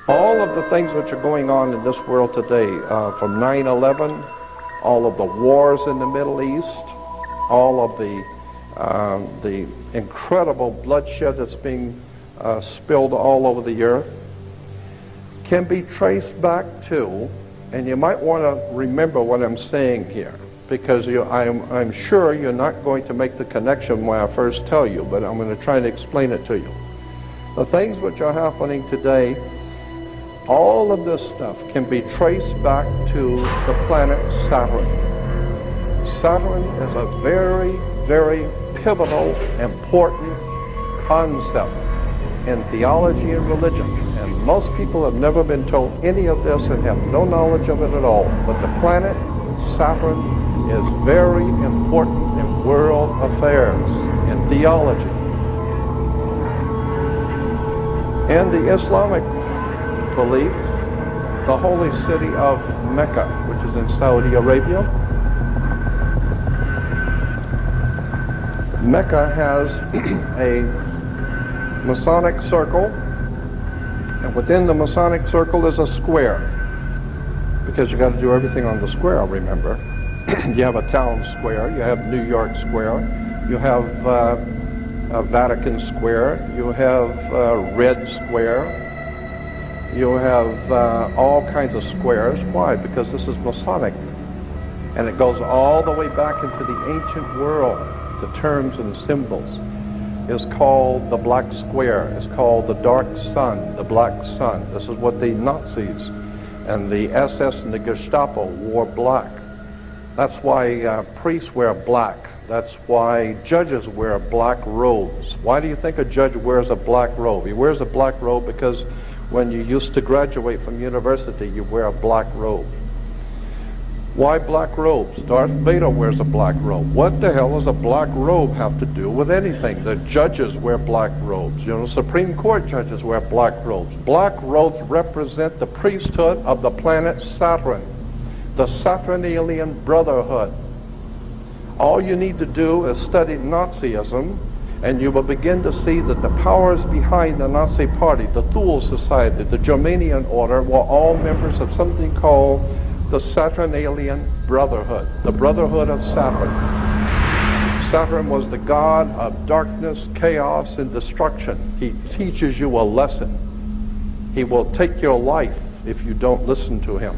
All of the things which are going on in this world today, from 9/11, all of the wars in the Middle East, all of the incredible bloodshed that's being spilled all over the earth, can be traced back to, and you might want to remember what I'm saying here, because I'm sure you're not going to make the connection when I first tell you, but I'm going to try to explain it to you. The things which are happening today, all of this stuff can be traced back to the planet Saturn. Saturn is a very, very pivotal, important concept in theology and religion. And most people have never been told any of this and have no knowledge of it at all. But the planet Saturn is very important in world affairs, in theology. In the Islamic belief, the holy city of Mecca, which is in Saudi Arabia, Mecca has a Masonic circle, and within the Masonic circle is a square, because you got to do everything on the square, remember. You have a town square, you have New York Square, you have Vatican Square, you have Red Square, you have all kinds of squares. Why? Because this is Masonic, and it goes all the way back into the ancient world. The terms and symbols is called the Black Square. It's called the Dark Sun, the Black Sun. This is what the Nazis and the SS and the Gestapo wore black. That's why priests wear black. That's why judges wear black robes. Why do you think a judge wears a black robe? He wears a black robe because when you used to graduate from university, you wear a black robe. Why black robes? Darth Vader wears a black robe. What the hell does a black robe have to do with anything? The judges wear black robes. You know, Supreme Court judges wear black robes. Black robes represent the priesthood of the planet Saturn, the Saturnalian Brotherhood. All you need to do is study Nazism, and you will begin to see that the powers behind the Nazi Party, the Thule Society, the Germanian Order, were all members of something called the Saturnalian Brotherhood, the Brotherhood of Saturn. Saturn was the god of darkness, chaos, and destruction. He teaches you a lesson. He will take your life if you don't listen to him.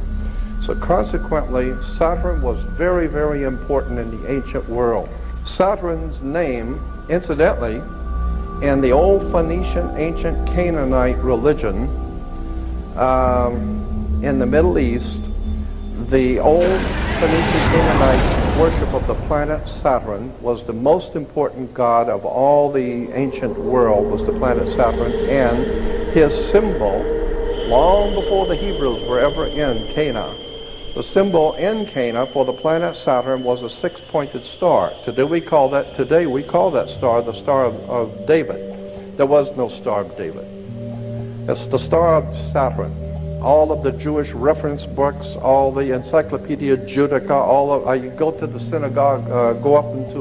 So consequently, Saturn was very, very important in the ancient world. Saturn's name, incidentally, in the old Phoenician, ancient Canaanite religion in the Middle East, the old Phoenician Canaanite worship of the planet Saturn was the most important god of all the ancient world, was the planet Saturn, and his symbol, long before the Hebrews were ever in Canaan, the symbol in Canaan for the planet Saturn was a six-pointed star. Today we call that star the Star of David. There was no Star of David. It's the Star of Saturn. All of the Jewish reference books, all the Encyclopedia Judaica, you go to the synagogue, go up into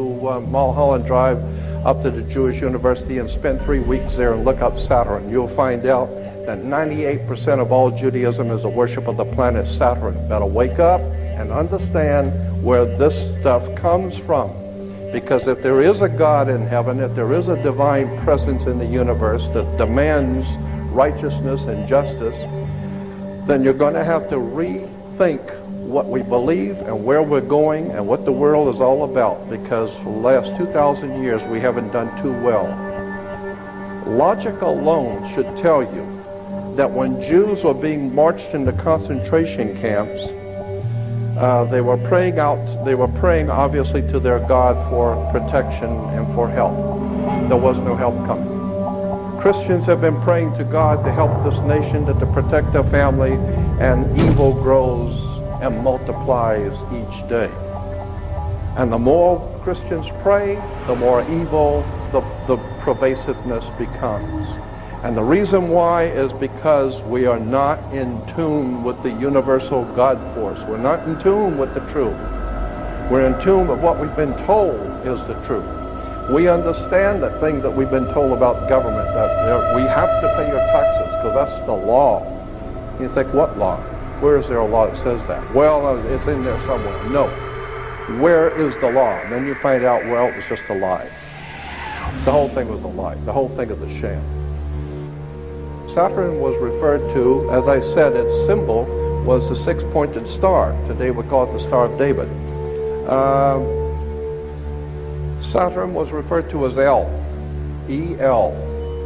Mulholland Drive, up to the Jewish University and spend 3 weeks there and look up Saturn. You'll find out that 98% of all Judaism is a worship of the planet Saturn. Better wake up and understand where this stuff comes from. Because if there is a God in heaven, if there is a divine presence in the universe that demands righteousness and justice, then you're going to have to rethink what we believe and where we're going and what the world is all about, because for the last 2,000 years we haven't done too well. Logic alone should tell you that when Jews were being marched into concentration camps, they were praying obviously to their God for protection and for help. There was no help coming. Christians have been praying to God to help this nation, to protect their family, and evil grows and multiplies each day. And the more Christians pray, the more evil the pervasiveness becomes. And the reason why is because we are not in tune with the universal God force. We're not in tune with the truth. We're in tune with what we've been told is the truth. We understand that things that we've been told about government, that we have to pay your taxes because that's the law. You think, what law? Where is there a law that says that? Well, it's in there somewhere. No. Where is the law? And then you find out, well, it was just a lie. The whole thing was a lie. The whole thing is a sham. Saturn was referred to, as I said, its symbol was the six-pointed star. Today we call it the Star of David. Saturn was referred to as El. E-L.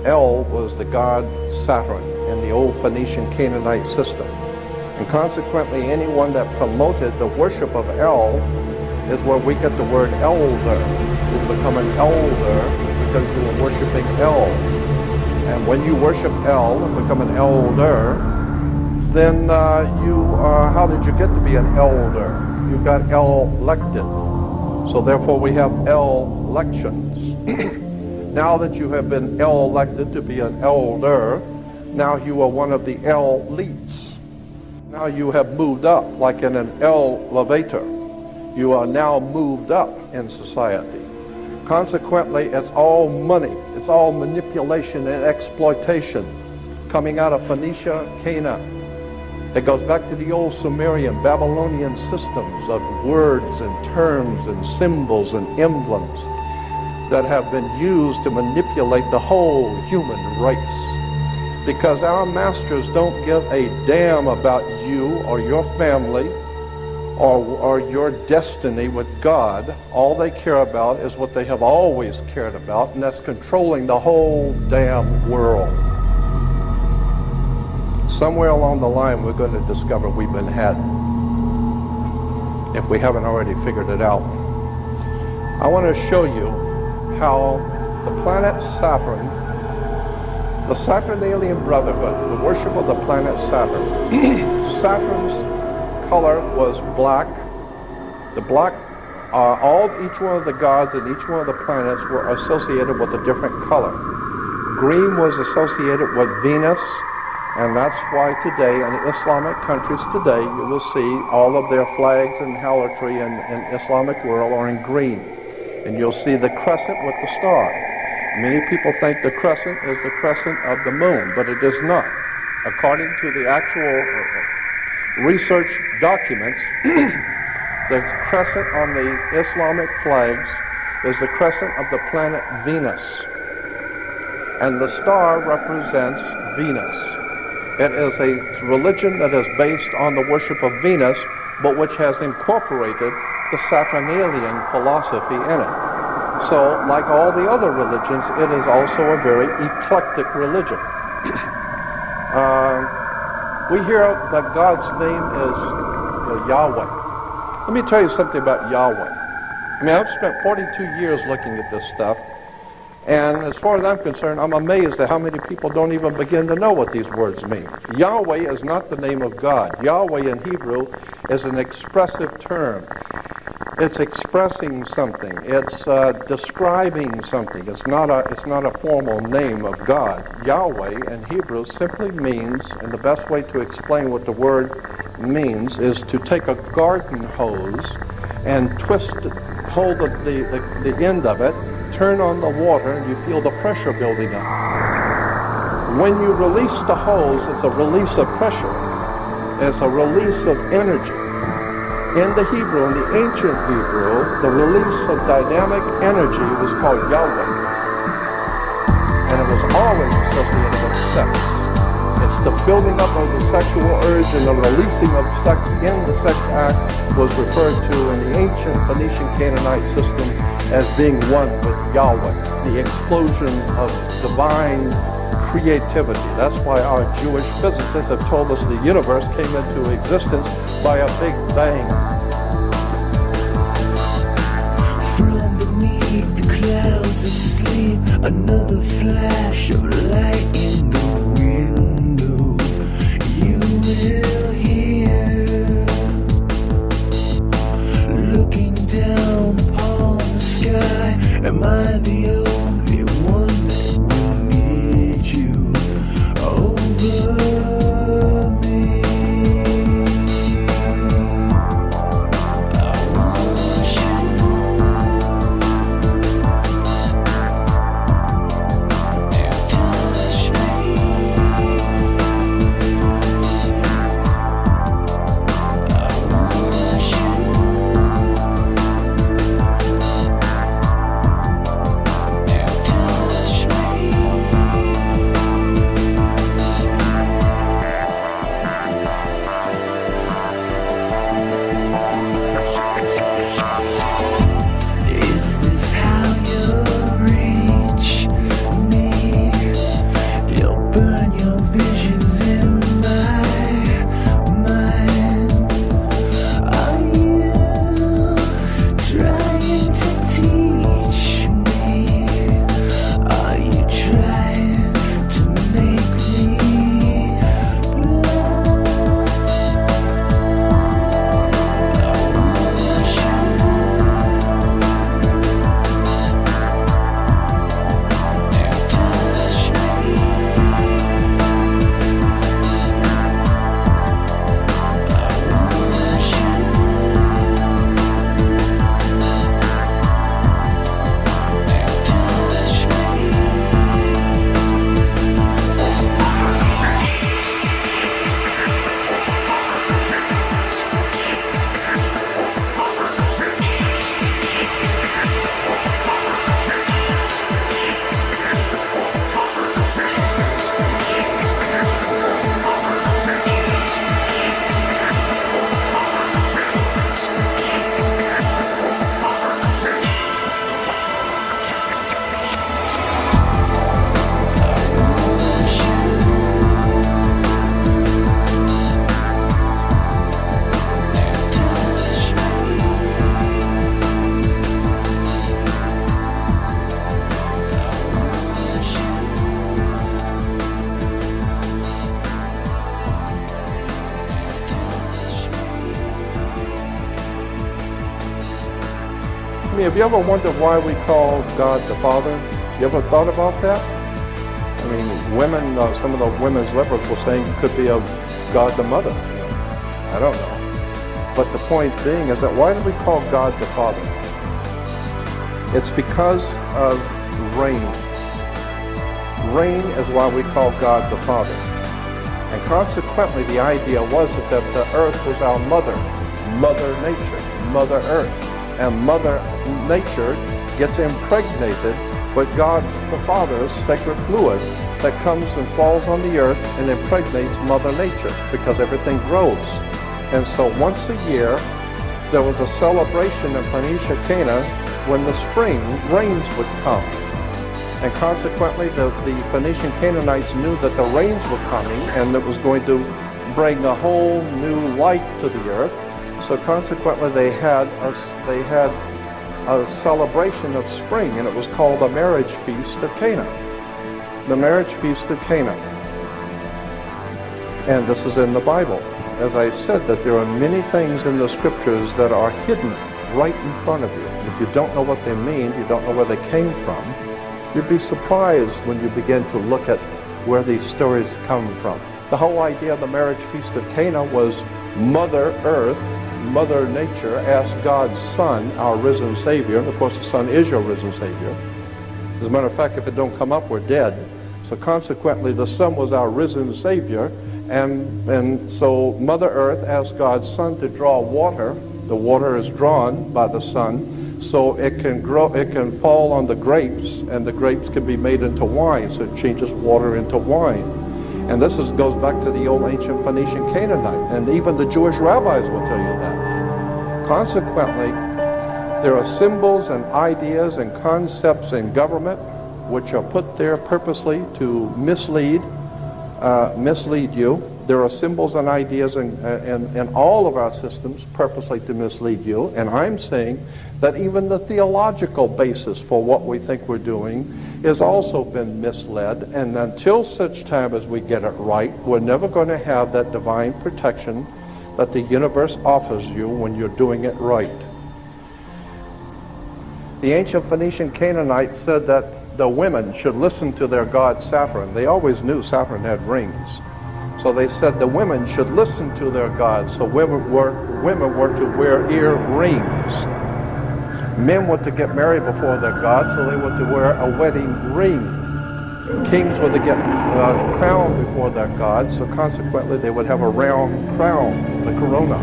El was the god Saturn in the old Phoenician Canaanite system. And consequently, anyone that promoted the worship of El is where we get the word elder. You become an elder because you were worshiping El. And when you worship El and become an elder, then how did you get to be an elder? You got elected. So therefore we have elections. Now that you have been elected to be an elder, now you are one of the elites. Now you have moved up, like in an elevator. You are now moved up in society. Consequently, it's all money. It's all manipulation and exploitation coming out of Phoenicia, Canaan. It goes back to the old Sumerian, Babylonian systems of words and terms and symbols and emblems that have been used to manipulate the whole human race. Because our masters don't give a damn about you or your family or your destiny with God. All they care about is what they have always cared about, and that's controlling the whole damn world. Somewhere along the line, we're going to discover we've been had, if we haven't already figured it out. I want to show you how the planet Saturn, the Saturnalian Brotherhood, the worship of the planet Saturn, Saturn's color was black. The black, each one of the gods and each one of the planets were associated with a different color. Green was associated with Venus, and that's why today in Islamic countries today you will see all of their flags and harlotry in Islamic world are in green. And you'll see the crescent with the star. Many people think the crescent is the crescent of the moon, but it is not. According to the actual research documents, the crescent on the Islamic flags is the crescent of the planet Venus. And the star represents Venus. It is a religion that is based on the worship of Venus, but which has incorporated the Saturnalian philosophy in it. So, like all the other religions, it is also a very eclectic religion. We hear that God's name is Yahweh. Let me tell you something about Yahweh. I mean, I've spent 42 years looking at this stuff, and as far as I'm concerned, I'm amazed at how many people don't even begin to know what these words mean. Yahweh is not the name of God. Yahweh in Hebrew is an expressive term. It's expressing something. It's describing something. It's not a formal name of God. Yahweh in Hebrew simply means, and the best way to explain what the word means is to take a garden hose and hold the end of it, turn on the water, and you feel the pressure building up. When you release the hose, it's a release of pressure. It's a release of energy. In the Hebrew, in the ancient Hebrew, the release of dynamic energy was called Yahweh. And it was always associated with sex. It's the building up of the sexual urge, and the releasing of sex in the sex act was referred to in the ancient Phoenician Canaanite system as being one with Yahweh, the explosion of divine creativity. That's why our Jewish physicists have told us the universe came into existence by a big bang. From beneath the clouds of sleep, another flash of light in the window. You will hear, looking down upon the sky. Am I the only one that will need you over me? I want you to touch me. mean, have you ever wondered why we call God the Father? You ever thought about that? I mean, women, some of the women's liberals were saying it could be of God the Mother. I don't know. But the point being is that why do we call God the Father? It's because of rain. Rain is why we call God the Father. And consequently, the idea was that the earth was our mother, Mother Nature, Mother Earth. And Mother Nature gets impregnated with God's, the Father's, sacred fluid that comes and falls on the earth and impregnates Mother Nature because everything grows. And so once a year, there was a celebration in Phoenicia, Cana, when the spring rains would come. And consequently, the Phoenician Canaanites knew that the rains were coming and it was going to bring a whole new life to the earth. So consequently, they had a celebration of spring, and it was called the marriage feast of Cana. The marriage feast of Cana. And this is in the Bible. As I said, that there are many things in the scriptures that are hidden right in front of you. And if you don't know what they mean, you don't know where they came from, you'd be surprised when you begin to look at where these stories come from. The whole idea of the marriage feast of Cana was Mother Earth, Mother Nature asked God's Son, our risen Savior, and of course the Son is your risen Savior. As a matter of fact, if it don't come up, we're dead. So consequently, the Son was our risen Savior, and so Mother Earth asked God's Son to draw water. The water is drawn by the Son, so it can grow, it can fall on the grapes, and the grapes can be made into wine, so it changes water into wine. And this goes back to the old ancient Phoenician Canaanite, and even the Jewish rabbis will tell you that. Consequently, there are symbols and ideas and concepts in government which are put there purposely to mislead you. There are symbols and ideas in all of our systems purposely to mislead you. And I'm saying that even the theological basis for what we think we're doing has also been misled. And until such time as we get it right, we're never going to have that divine protection that the universe offers you when you're doing it right. The ancient Phoenician Canaanites said that the women should listen to their god Saturn. They always knew Saturn had rings. So they said the women should listen to their gods. So women were to wear ear rings. Men were to get married before their gods, so they were to wear a wedding ring. Kings were to get crowned before their gods, so consequently they would have a round crown, the corona.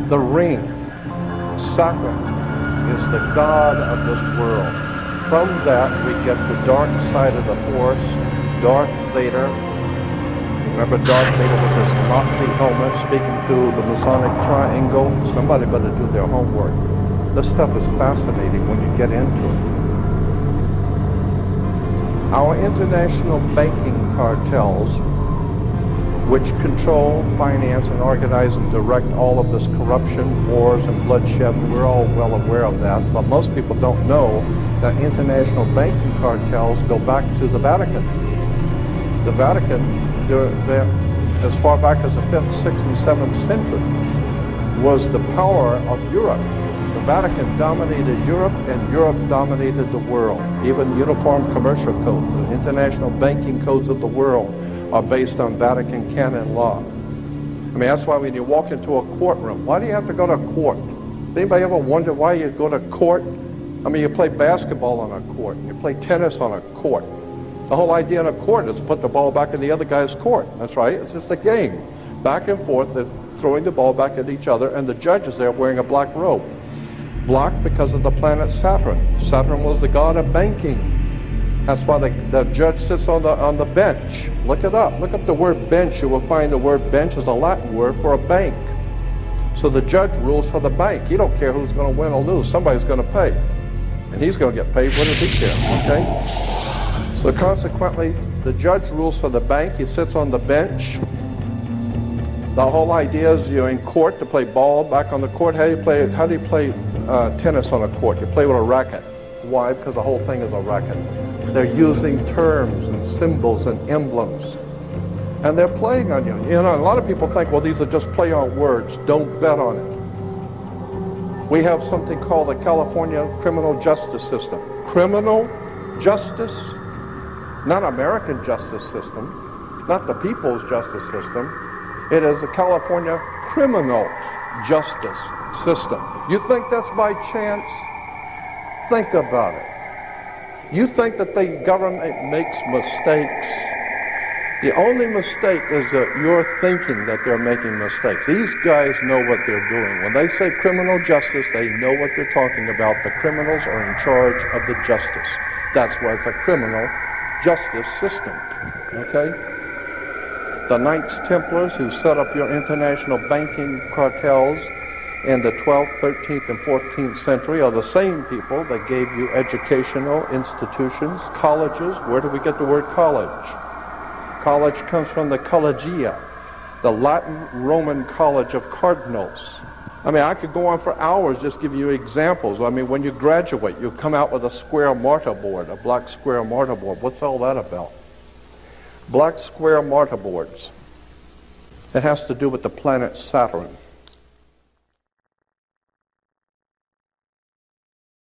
The ring, Saturn, is the god of this world. From that we get the dark side of the Force, Darth Vader. Remember Darth Vader with his Nazi helmet speaking to the Masonic triangle? Somebody better do their homework. This stuff is fascinating when you get into it. Our international banking cartels, which control, finance, and organize and direct all of this corruption, wars, and bloodshed, we're all well aware of that, but most people don't know that international banking cartels go back to the Vatican. The Vatican, as far back as the 5th, 6th, and 7th century, was the power of Europe. The Vatican dominated Europe, and Europe dominated the world. Even Uniform Commercial Code, the international banking codes of the world, are based on Vatican canon law. I mean, that's why when you walk into a courtroom, why do you have to go to court? Does anybody ever wonder why you go to court? I mean, you play basketball on a court, you play tennis on a court. The whole idea on a court is to put the ball back in the other guy's court. That's right, it's just a game. Back and forth, they're throwing the ball back at each other, and the judge is there wearing a black robe. Black because of the planet Saturn. Saturn was the god of banking. That's why the judge sits on the bench. Look it up. Look up the word bench. You will find the word bench is a Latin word for a bank. So the judge rules for the bank. He don't care who's going to win or lose. Somebody's going to pay. And he's going to get paid. What does he care? Okay? So consequently, the judge rules for the bank. He sits on the bench. The whole idea is you're in court to play ball back on the court. How do you play tennis on a court? You play with a racket. Why? Because the whole thing is a racket. They're using terms and symbols and emblems. And they're playing on you. You know, a lot of people think, well, these are just play on words. Don't bet on it. We have something called the California criminal justice system. Criminal justice, not American justice system, not the people's justice system. It is the California criminal justice system. You think that's by chance? Think about it. You think that the government makes mistakes? The only mistake is that you're thinking that they're making mistakes. These guys know what they're doing. When they say criminal justice, they know what they're talking about. The criminals are in charge of the justice. That's why it's a criminal justice system. Okay? The Knights Templars who set up your international banking cartels in the 12th, 13th, and 14th century are the same people that gave you educational institutions, colleges. Where do we get the word college? College comes from the collegia, the Latin Roman college of cardinals. I mean, I could go on for hours just giving you examples. I mean, when you graduate, you come out with a square mortarboard, a black square mortarboard. What's all that about? Black square mortarboards. It has to do with the planet Saturn.